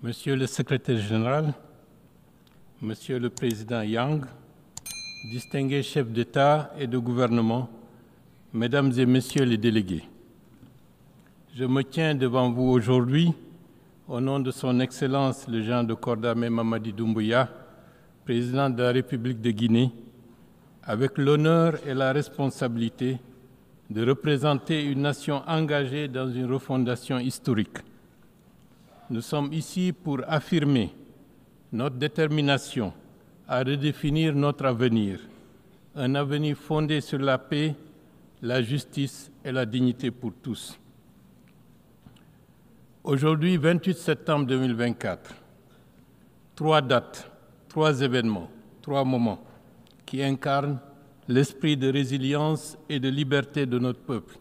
Monsieur le secrétaire général, Monsieur le président Yang, distingués chefs d'État et de gouvernement, Mesdames et Messieurs les délégués, je me tiens devant vous aujourd'hui au nom de son Excellence le général de corps d'armée Mamadi Doumbouya, président de la République de Guinée, avec l'honneur et la responsabilité de représenter une nation engagée dans une refondation historique. Nous sommes ici pour affirmer notre détermination à redéfinir notre avenir, un avenir fondé sur la paix, la justice et la dignité pour tous. Aujourd'hui, 28 septembre 2024, 3 dates, 3 événements, 3 moments qui incarnent l'esprit de résilience et de liberté de notre peuple.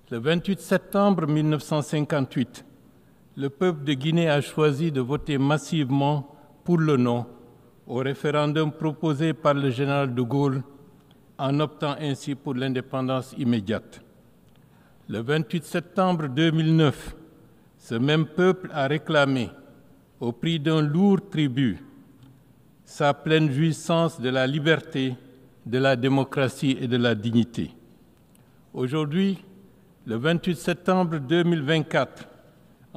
Le 28 septembre 1958, le peuple de Guinée a choisi de voter massivement pour le non au référendum proposé par le général de Gaulle en optant ainsi pour l'indépendance immédiate. Le 28 septembre 2009, ce même peuple a réclamé, au prix d'un lourd tribut, sa pleine jouissance de la liberté, de la démocratie et de la dignité. Aujourd'hui, le 28 septembre 2024,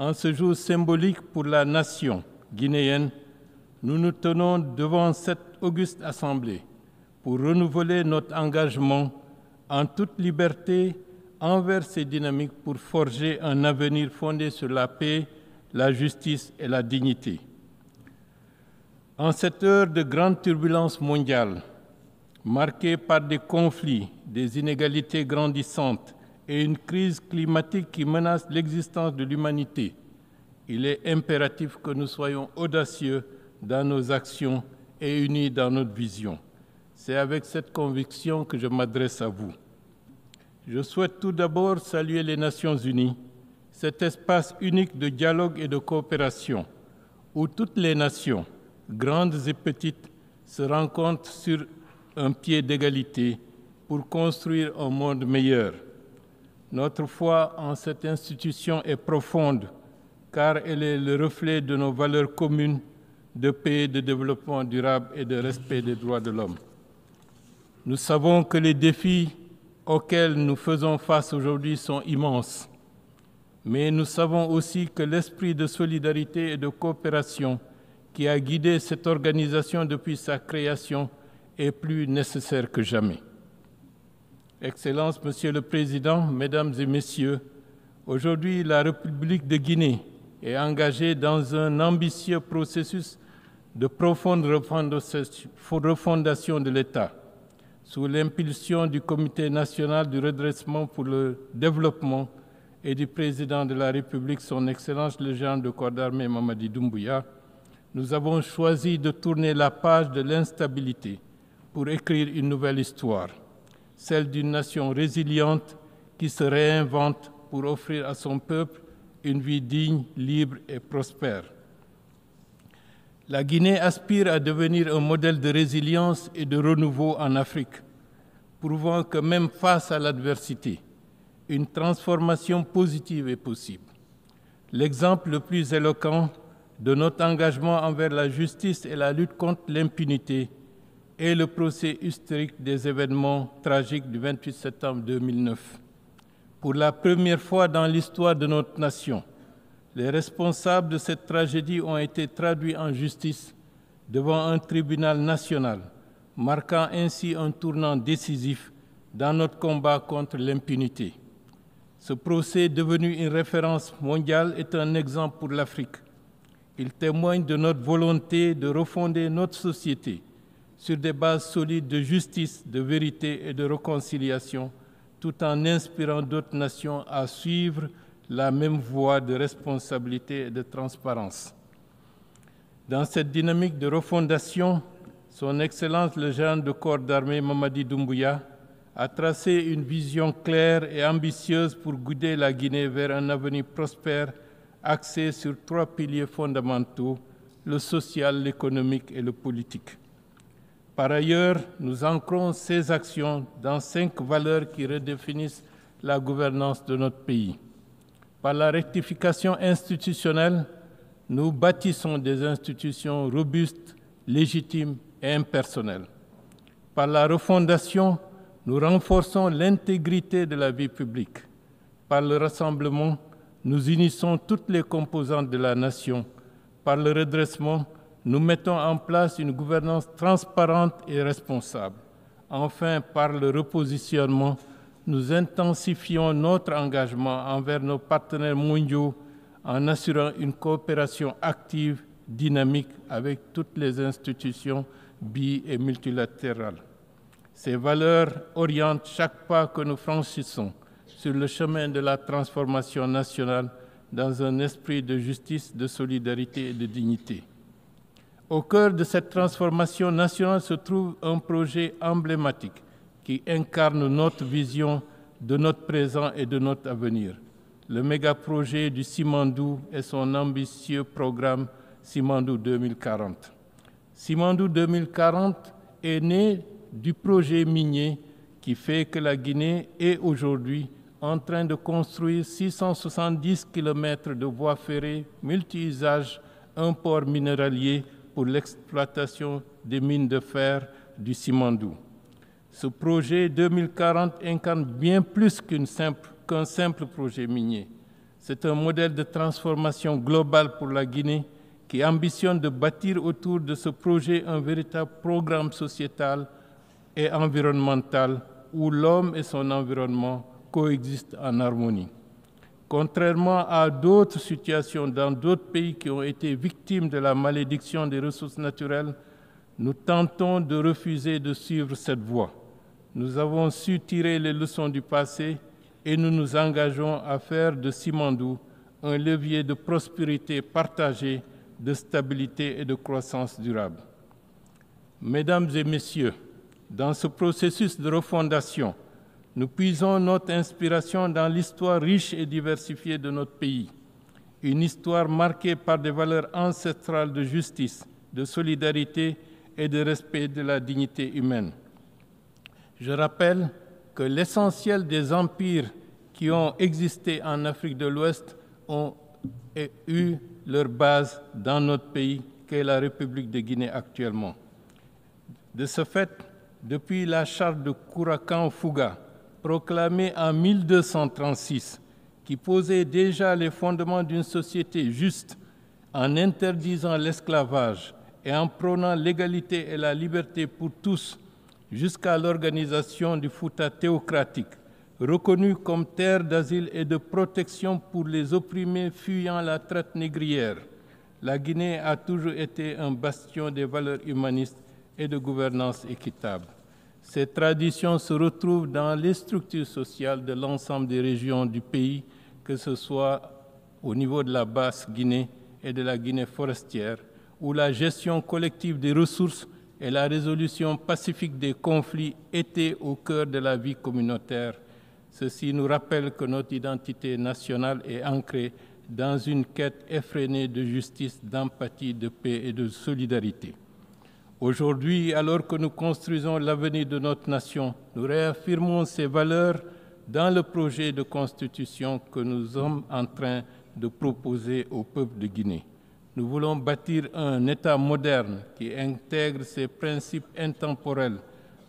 en ce jour symbolique pour la nation guinéenne, nous nous tenons devant cette auguste assemblée pour renouveler notre engagement en toute liberté envers ces dynamiques pour forger un avenir fondé sur la paix, la justice et la dignité. En cette heure de grande turbulence mondiale, marquée par des conflits, des inégalités grandissantes et une crise climatique qui menace l'existence de l'humanité, il est impératif que nous soyons audacieux dans nos actions et unis dans notre vision. C'est avec cette conviction que je m'adresse à vous. Je souhaite tout d'abord saluer les Nations Unies, cet espace unique de dialogue et de coopération où toutes les nations, grandes et petites, se rencontrent sur un pied d'égalité pour construire un monde meilleur. Notre foi en cette institution est profonde car elle est le reflet de nos valeurs communes de paix, de développement durable et de respect des droits de l'homme. Nous savons que les défis auxquels nous faisons face aujourd'hui sont immenses, mais nous savons aussi que l'esprit de solidarité et de coopération qui a guidé cette organisation depuis sa création est plus nécessaire que jamais. Excellences, Monsieur le Président, Mesdames et Messieurs, aujourd'hui la République de Guinée est engagée dans un ambitieux processus de profonde refondation de l'État, sous l'impulsion du Comité national du redressement pour le développement et du Président de la République, son Excellence le général de corps d'armée Mamadi Doumbouya. Nous avons choisi de tourner la page de l'instabilité pour écrire une nouvelle histoire, celle d'une nation résiliente qui se réinvente pour offrir à son peuple une vie digne, libre et prospère. La Guinée aspire à devenir un modèle de résilience et de renouveau en Afrique, prouvant que même face à l'adversité, une transformation positive est possible. L'exemple le plus éloquent de notre engagement envers la justice et la lutte contre l'impunité est le procès historique des événements tragiques du 28 septembre 2009. Pour la première fois dans l'histoire de notre nation, les responsables de cette tragédie ont été traduits en justice devant un tribunal national, marquant ainsi un tournant décisif dans notre combat contre l'impunité. Ce procès, devenu une référence mondiale, est un exemple pour l'Afrique. Il témoigne de notre volonté de refonder notre société sur des bases solides de justice, de vérité et de réconciliation, tout en inspirant d'autres nations à suivre la même voie de responsabilité et de transparence. Dans cette dynamique de refondation, son Excellence le général de corps d'armée Mamadi Doumbouya a tracé une vision claire et ambitieuse pour guider la Guinée vers un avenir prospère axé sur 3 piliers fondamentaux, le social, l'économique et le politique. Par ailleurs, nous ancrons ces actions dans 5 valeurs qui redéfinissent la gouvernance de notre pays. Par la rectification institutionnelle, nous bâtissons des institutions robustes, légitimes et impersonnelles. Par la refondation, nous renforçons l'intégrité de la vie publique. Par le rassemblement, nous unissons toutes les composantes de la nation. Par le redressement, nous mettons en place une gouvernance transparente et responsable. Enfin, par le repositionnement, nous intensifions notre engagement envers nos partenaires mondiaux en assurant une coopération active, dynamique avec toutes les institutions bi- et multilatérales. Ces valeurs orientent chaque pas que nous franchissons sur le chemin de la transformation nationale dans un esprit de justice, de solidarité et de dignité. Au cœur de cette transformation nationale se trouve un projet emblématique qui incarne notre vision de notre présent et de notre avenir. Le méga-projet du Simandou et son ambitieux programme Simandou 2040. Simandou 2040 est né du projet minier qui fait que la Guinée est aujourd'hui en train de construire 670 km de voies ferrées multi-usages, un port minéralier pour l'exploitation des mines de fer du Simandou. Ce projet 2040 incarne bien plus qu'un simple projet minier. C'est un modèle de transformation globale pour la Guinée qui ambitionne de bâtir autour de ce projet un véritable programme sociétal et environnemental où l'homme et son environnement coexistent en harmonie. Contrairement à d'autres situations dans d'autres pays qui ont été victimes de la malédiction des ressources naturelles, nous tentons de refuser de suivre cette voie. Nous avons su tirer les leçons du passé et nous nous engageons à faire de Simandou un levier de prospérité partagée, de stabilité et de croissance durable. Mesdames et messieurs, dans ce processus de refondation, nous puisons notre inspiration dans l'histoire riche et diversifiée de notre pays, une histoire marquée par des valeurs ancestrales de justice, de solidarité et de respect de la dignité humaine. Je rappelle que l'essentiel des empires qui ont existé en Afrique de l'Ouest ont eu leur base dans notre pays, qu'est la République de Guinée actuellement. De ce fait, depuis la charte de Kourakan-Fouga, proclamée en 1236, qui posait déjà les fondements d'une société juste en interdisant l'esclavage et en prônant l'égalité et la liberté pour tous, jusqu'à l'organisation du Fouta théocratique, reconnue comme terre d'asile et de protection pour les opprimés fuyant la traite négrière. La Guinée a toujours été un bastion des valeurs humanistes et de gouvernance équitable. Ces traditions se retrouvent dans les structures sociales de l'ensemble des régions du pays, que ce soit au niveau de la Basse-Guinée et de la Guinée forestière, où la gestion collective des ressources et la résolution pacifique des conflits étaient au cœur de la vie communautaire. Ceci nous rappelle que notre identité nationale est ancrée dans une quête effrénée de justice, d'empathie, de paix et de solidarité. Aujourd'hui, alors que nous construisons l'avenir de notre nation, nous réaffirmons ces valeurs dans le projet de constitution que nous sommes en train de proposer au peuple de Guinée. Nous voulons bâtir un État moderne qui intègre ses principes intemporels,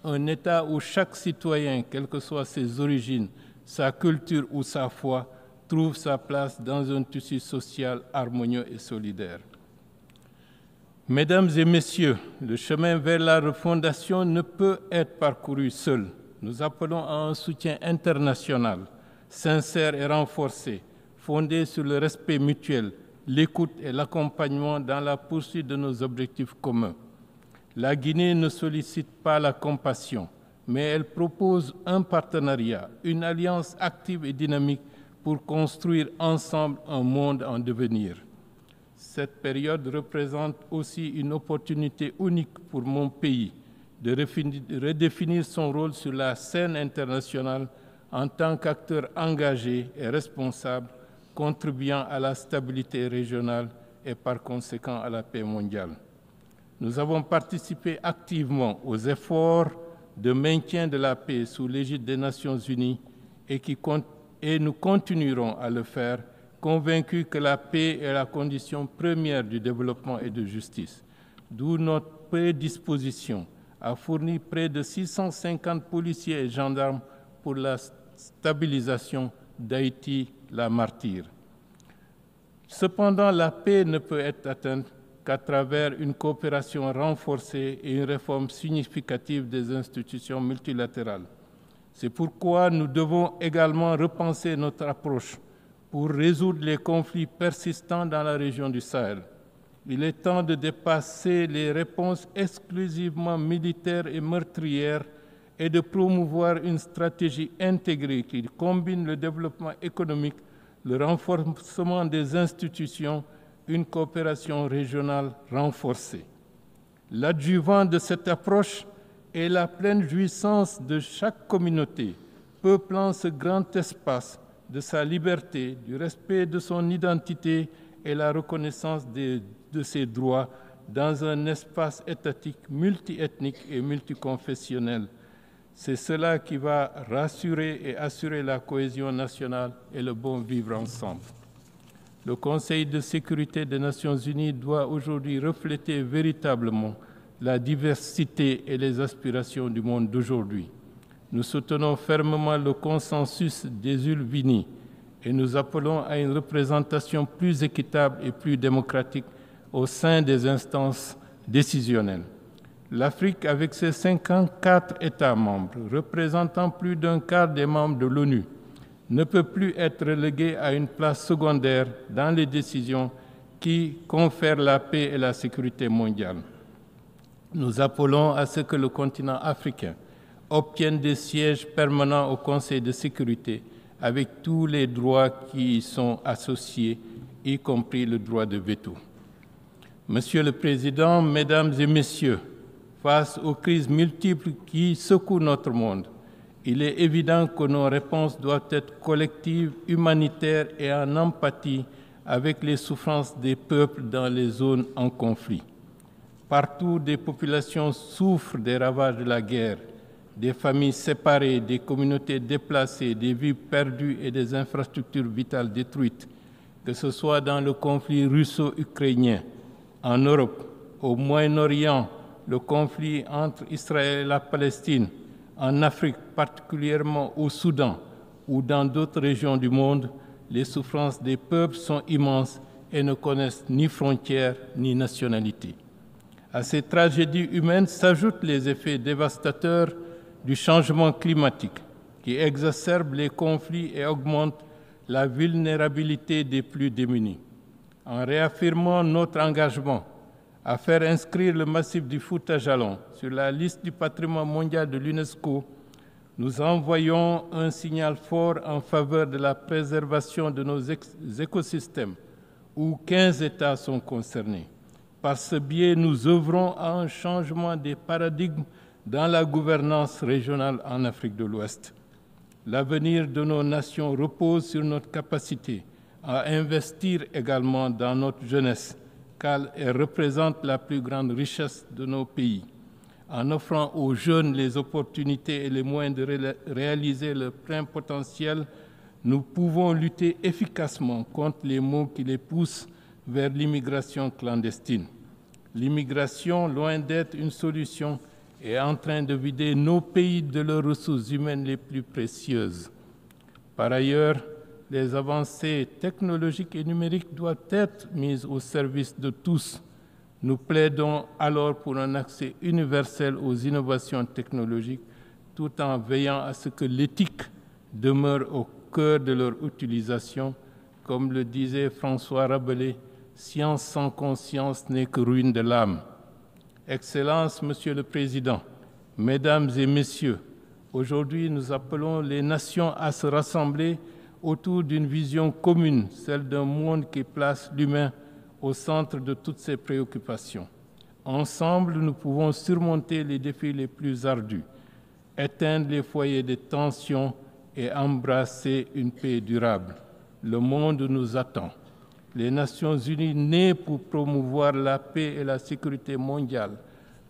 un État où chaque citoyen, quelles que soient ses origines, sa culture ou sa foi, trouve sa place dans un tissu social harmonieux et solidaire. Mesdames et messieurs, le chemin vers la refondation ne peut être parcouru seul. Nous appelons à un soutien international, sincère et renforcé, fondé sur le respect mutuel, l'écoute et l'accompagnement dans la poursuite de nos objectifs communs. La Guinée ne sollicite pas la compassion, mais elle propose un partenariat, une alliance active et dynamique pour construire ensemble un monde en devenir. Cette période représente aussi une opportunité unique pour mon pays de redéfinir son rôle sur la scène internationale en tant qu'acteur engagé et responsable, contribuant à la stabilité régionale et par conséquent à la paix mondiale. Nous avons participé activement aux efforts de maintien de la paix sous l'égide des Nations Unies et nous continuerons à le faire convaincus que la paix est la condition première du développement et de justice. D'où notre prédisposition à fournir près de 650 policiers et gendarmes pour la stabilisation d'Haïti, la martyre. Cependant, la paix ne peut être atteinte qu'à travers une coopération renforcée et une réforme significative des institutions multilatérales. C'est pourquoi nous devons également repenser notre approche pour résoudre les conflits persistants dans la région du Sahel. Il est temps de dépasser les réponses exclusivement militaires et meurtrières et de promouvoir une stratégie intégrée qui combine le développement économique, le renforcement des institutions, une coopération régionale renforcée. L'adjuvant de cette approche est la pleine jouissance de chaque communauté, peuplant ce grand espace de sa liberté, du respect de son identité et la reconnaissance de ses droits dans un espace étatique multiethnique et multiconfessionnel. C'est cela qui va rassurer et assurer la cohésion nationale et le bon vivre ensemble. Le Conseil de sécurité des Nations unies doit aujourd'hui refléter véritablement la diversité et les aspirations du monde d'aujourd'hui. Nous soutenons fermement le consensus des Ulvini et nous appelons à une représentation plus équitable et plus démocratique au sein des instances décisionnelles. L'Afrique, avec ses 54 États membres, représentant plus d'un quart des membres de l'ONU, ne peut plus être reléguée à une place secondaire dans les décisions qui confèrent la paix et la sécurité mondiale. Nous appelons à ce que le continent africain obtienne des sièges permanents au Conseil de sécurité avec tous les droits qui y sont associés, y compris le droit de veto. Monsieur le Président, Mesdames et Messieurs, face aux crises multiples qui secouent notre monde, il est évident que nos réponses doivent être collectives, humanitaires et en empathie avec les souffrances des peuples dans les zones en conflit. Partout, des populations souffrent des ravages de la guerre, des familles séparées, des communautés déplacées, des vies perdues et des infrastructures vitales détruites, que ce soit dans le conflit russo-ukrainien, en Europe, au Moyen-Orient, le conflit entre Israël et la Palestine, en Afrique, particulièrement au Soudan ou dans d'autres régions du monde, les souffrances des peuples sont immenses et ne connaissent ni frontières ni nationalité. À ces tragédies humaines s'ajoutent les effets dévastateurs du changement climatique qui exacerbe les conflits et augmente la vulnérabilité des plus démunis. En réaffirmant notre engagement à faire inscrire le massif du Fouta Djallon sur la liste du patrimoine mondial de l'UNESCO, nous envoyons un signal fort en faveur de la préservation de nos écosystèmes, où 15 États sont concernés. Par ce biais, nous œuvrons à un changement des paradigmes dans la gouvernance régionale en Afrique de l'Ouest. L'avenir de nos nations repose sur notre capacité à investir également dans notre jeunesse, car elle représente la plus grande richesse de nos pays. En offrant aux jeunes les opportunités et les moyens de réaliser leur plein potentiel, nous pouvons lutter efficacement contre les maux qui les poussent vers l'immigration clandestine. L'immigration, loin d'être une solution, est en train de vider nos pays de leurs ressources humaines les plus précieuses. Par ailleurs, les avancées technologiques et numériques doivent être mises au service de tous. Nous plaidons alors pour un accès universel aux innovations technologiques, tout en veillant à ce que l'éthique demeure au cœur de leur utilisation. Comme le disait François Rabelais, « Science sans conscience n'est que ruine de l'âme ». Excellences, Monsieur le Président, Mesdames et Messieurs, aujourd'hui nous appelons les nations à se rassembler autour d'une vision commune, celle d'un monde qui place l'humain au centre de toutes ses préoccupations. Ensemble, nous pouvons surmonter les défis les plus ardus, éteindre les foyers de tensions et embrasser une paix durable. Le monde nous attend. Les Nations unies, nées pour promouvoir la paix et la sécurité mondiale,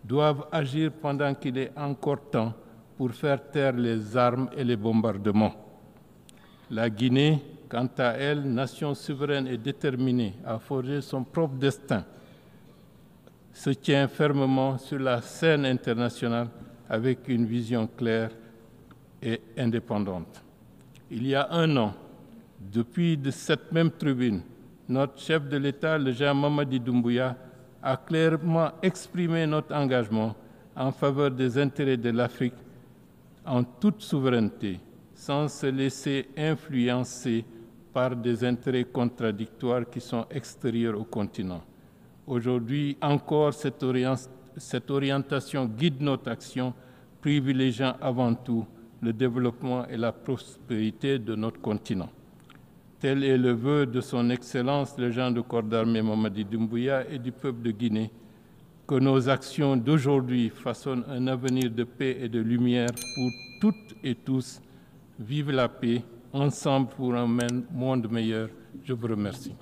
doivent agir pendant qu'il est encore temps pour faire taire les armes et les bombardements. La Guinée, quant à elle, nation souveraine et déterminée à forger son propre destin, se tient fermement sur la scène internationale avec une vision claire et indépendante. Il y a un an, depuis de cette même tribune, notre chef de l'État, le général Mamadi Doumbouya, a clairement exprimé notre engagement en faveur des intérêts de l'Afrique en toute souveraineté, sans se laisser influencer par des intérêts contradictoires qui sont extérieurs au continent. Aujourd'hui encore, cette orientation guide notre action, privilégiant avant tout le développement et la prospérité de notre continent. Tel est le vœu de son Excellence, le général de corps d'armée Mamadi Doumbouya et du peuple de Guinée, que nos actions d'aujourd'hui façonnent un avenir de paix et de lumière pour toutes et tous. Vive la paix, ensemble pour un monde meilleur. Je vous remercie.